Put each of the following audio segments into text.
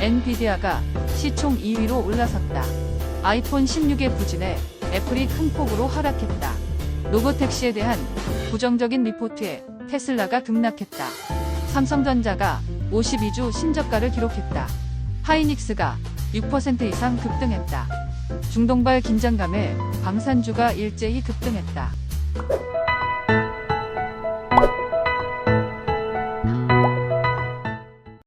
엔비디아가 시총 2위로 올라섰다. 아이폰 16의 부진에 애플이 큰 폭으로 하락했다. 로보택시에 대한 부정적인 리포트에 테슬라가 급락했다. 삼성전자가 52주 신저가를 기록했다. 하이닉스가 6% 이상 급등했다. 중동발 긴장감에 방산주가 일제히 급등했다.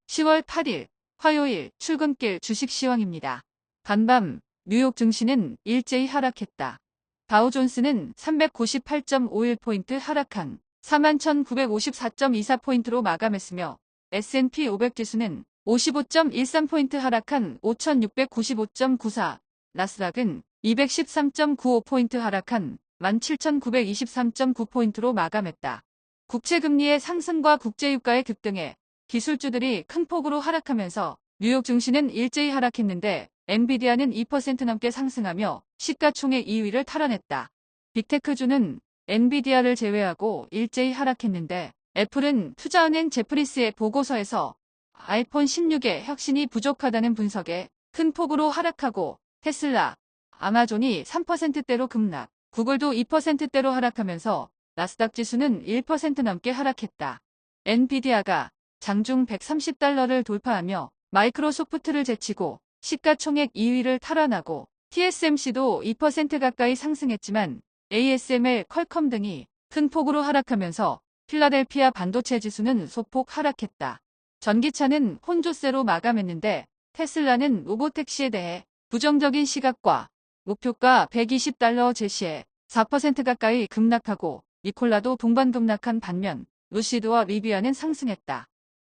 10월 8일 화요일 출근길 주식 시황입니다. 간밤 뉴욕 증시는 일제히 하락했다. 다우존스는 398.51포인트 하락한 41,954.24포인트로 마감했으며 S&P 500 지수는 55.13포인트 하락한 5,695.94, 나스닥은 213.95포인트 하락한 17,923.9포인트로 마감했다. 국채금리의 상승과 국제유가의 급등에 기술주들이 큰 폭으로 하락하면서 뉴욕 증시는 일제히 하락했는데 엔비디아는 2% 넘게 상승하며 시가총액 2위를 탈환했다. 빅테크주는 엔비디아를 제외하고 일제히 하락했는데 애플은 투자은행 제프리스의 보고서에서 아이폰 16의 혁신이 부족하다는 분석에 큰 폭으로 하락하고 테슬라, 아마존이 3%대로 급락, 구글도 2%대로 하락하면서 나스닥 지수는 1% 넘게 하락했다. 엔비디아가 장중 $130를 돌파하며 마이크로소프트를 제치고 시가총액 2위를 탈환하고 TSMC도 2% 가까이 상승했지만 ASML, 퀄컴 등이 큰 폭으로 하락하면서 필라델피아 반도체 지수는 소폭 하락했다. 전기차는 혼조세로 마감했는데 테슬라는 로보택시에 대해 부정적인 시각과 목표가 $120 제시해 4% 가까이 급락하고 니콜라도 동반 급락한 반면 루시드와 리비아는 상승했다.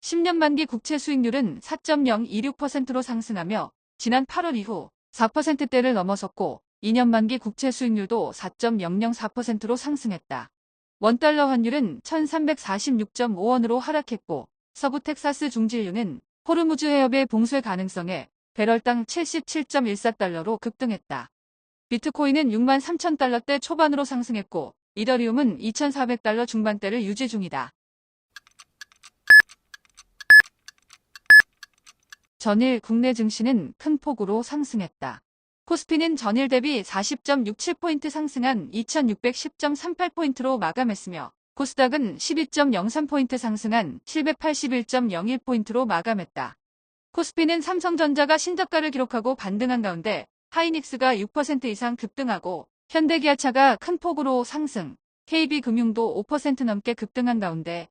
10년 만기 국채 수익률은 4.026%로 상승하며 지난 8월 이후 4%대를 넘어섰고 2년 만기 국채 수익률도 4.004%로 상승했다. 원달러 환율은 1346.5원으로 하락했고 서부 텍사스 중진유는 호르무즈 해협의 봉쇄 가능성에 배럴당 77.14달러로 급등했다. 비트코인은 63,000달러대 초반으로 상승했고 이더리움은 2,400달러 중반대를 유지 중이다. 전일 국내 증시는 큰 폭으로 상승했다. 코스피는 전일 대비 40.67포인트 상승한 2610.38포인트로 마감했으며 코스닥은 12.03포인트 상승한 781.01포인트로 마감했다. 코스피는 삼성전자가 신저가를 기록하고 반등한 가운데 하이닉스가 6% 이상 급등하고 현대기아차가 큰 폭으로 상승, KB금융도 5% 넘게 급등한 가운데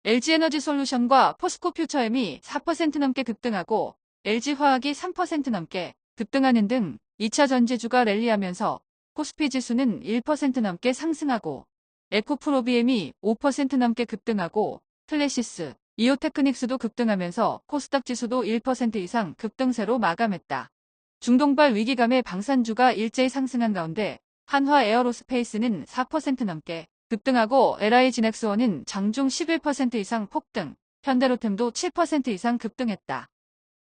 LG에너지솔루션과 포스코퓨처엠이 4% 넘게 급등하고 LG화학이 3% 넘게 급등하는 등 2차 전지주가 랠리하면서 코스피 지수는 1% 넘게 상승하고 에코프로비엠이 5% 넘게 급등하고 플래시스, 이오테크닉스도 급등하면서 코스닥 지수도 1% 이상 급등세로 마감했다. 중동발 위기감에 방산주가 일제히 상승한 가운데 한화 에어로스페이스는 4% 넘게 급등하고 LI진엑스원은 장중 11% 이상 폭등, 현대로템도 7% 이상 급등했다.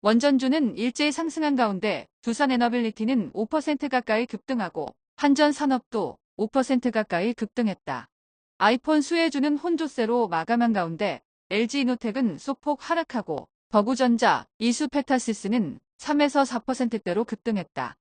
원전주는 일제히 상승한 가운데 두산에너빌리티는 5% 가까이 급등하고 한전산업도 5% 가까이 급등했다. 아이폰 수혜주는 혼조세로 마감한 가운데 LG이노텍은 소폭 하락하고 버구전자, 이수페타시스는 3에서 4%대로 급등했다.